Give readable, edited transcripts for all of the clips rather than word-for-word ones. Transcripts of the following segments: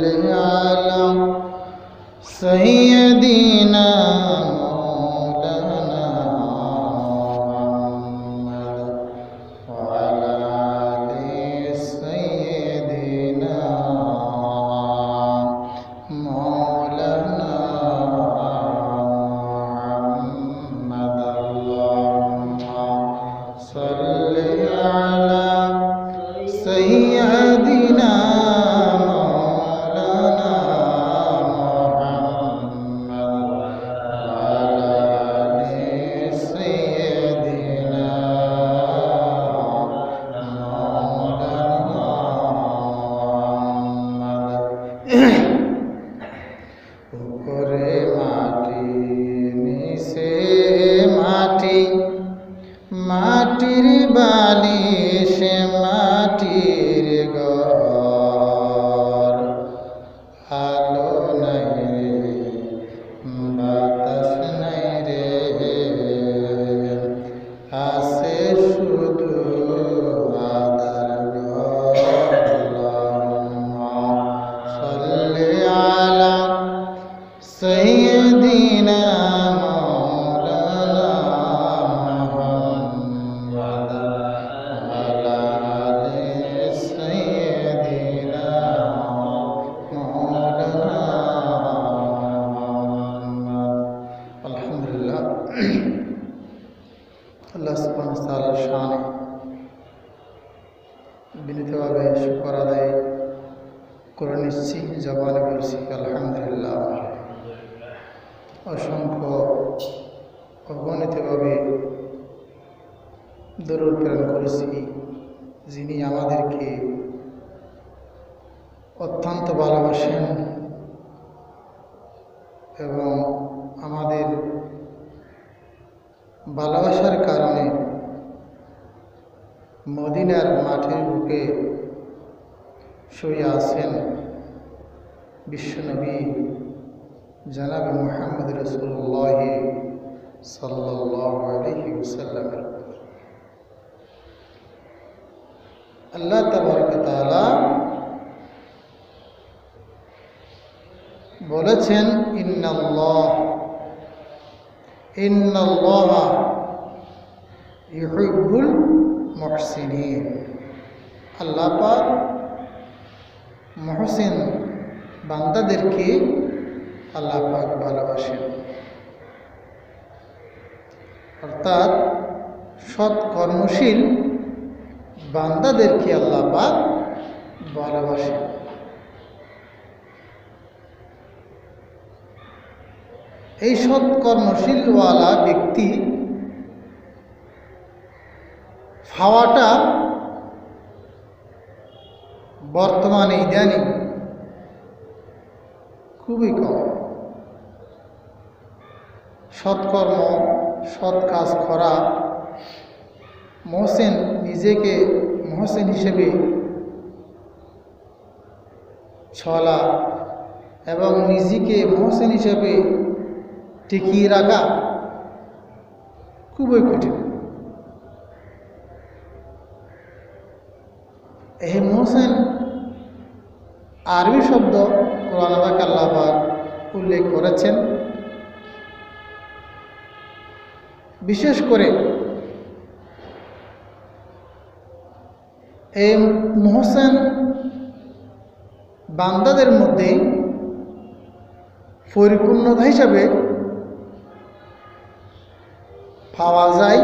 على سيدنا مولانا محمد وعلى آل سيدنا مولانا محمد اللهم صل على سيدنا مولانا محمد وعلى آل سيدنا مولانا محمد উপরে মাটি নিচে মাটি মাটির বালিশ মাটির ঘর আলো নাই রে বাতাস নাই রে আছে শুধু আধার ঘর আল্লাহুম্মা সাল্লি আলা سيدنا مولانا محمد وعلى آل سيدنا مولانا محمد الحمد لله আল্লাহ সুবহানাহু ওয়া তাআলার শানে বিনীতভাবে শুকর আদায় করে নিচ্ছি, জবানে বলছি আলহামদুলিল্লাহ। অসংখ্য অগণিতভাবে দরুদ প্রেরণ করেছি যিনি আমাদেরকে অত্যন্ত ভালোবাসেন এবং আমাদের ভালোবাসার কারণে মদিনার মাঠের বুকে শুয়ে আছেন বিশ্বনবী জনাব মুহাম্মদ রাসূলুল্লাহ সাল্লাল্লাহু আলাইহি ওয়াসাল্লাম। আল্লাহ তাবারক ওয়া তাআলা বলেছেন ইন্নাল্লাহা ইউহিব্বুল মুহসিনিন। আল্লাহ পাক মুহসিন বান্দাদেরকে আল্লাহ পাক ভালোবাসেন, অর্থাৎ সৎ কর্মশীল বান্দাদেরকে আল্লাহ পাক ভালোবাসেন। এই সৎ কর্মশীলওয়ালা ব্যক্তি পাওয়াটা বর্তমানে ইদানিং খুবই কম। সৎকর্ম সৎ কাজ করা, মহসিন নিজেকে মহসিন হিসেবে চলা এবং নিজেকে মহসিন হিসেবে টিকিয়ে রাখা খুবই কঠিন। এই মহসিন আরবি শব্দ কোরআন পাক আল্লাহ পাক উল্লেখ করেছেন। বিশেষ করে এই মুহসিন বান্দাদের মধ্যে পরিপূর্ণতা হিসাবে পাওয়া যায়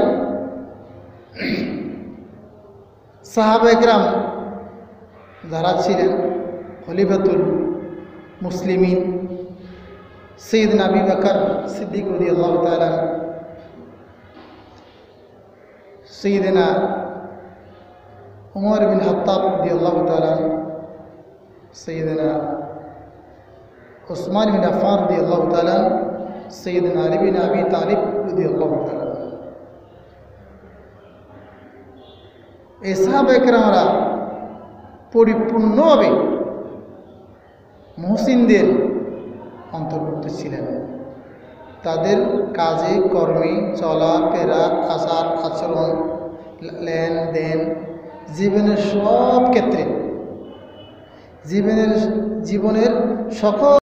সাহাবা ইকরাম যারা ছিলেন খলিফাতুল মুসলিমিন সাইয়্যিদনা আবু বকর সিদ্দিক রাদিয়াল্লাহু তাআলা, সাইয়্যিদনা উমর বিন খাত্তাব রাদিয়াল্লাহু তাআলা, সাইয়্যিদনা উসমান বিন আফফান রাদিয়াল্লাহু তাআলা, সাইয়্যিদনা আলী বিন আবি তালিব রাদিয়াল্লাহু তাআলা। এই সাহাবা ইকরামরা পরিপূর্ণভাবে মুহসিনদের অন্তর্ভুক্ত ছিলেন। তাদের কাজে কর্মে চলাফেরা, আচার আচরণ, লেনদেন, জীবনের সব ক্ষেত্রে জীবনের জীবনের সকল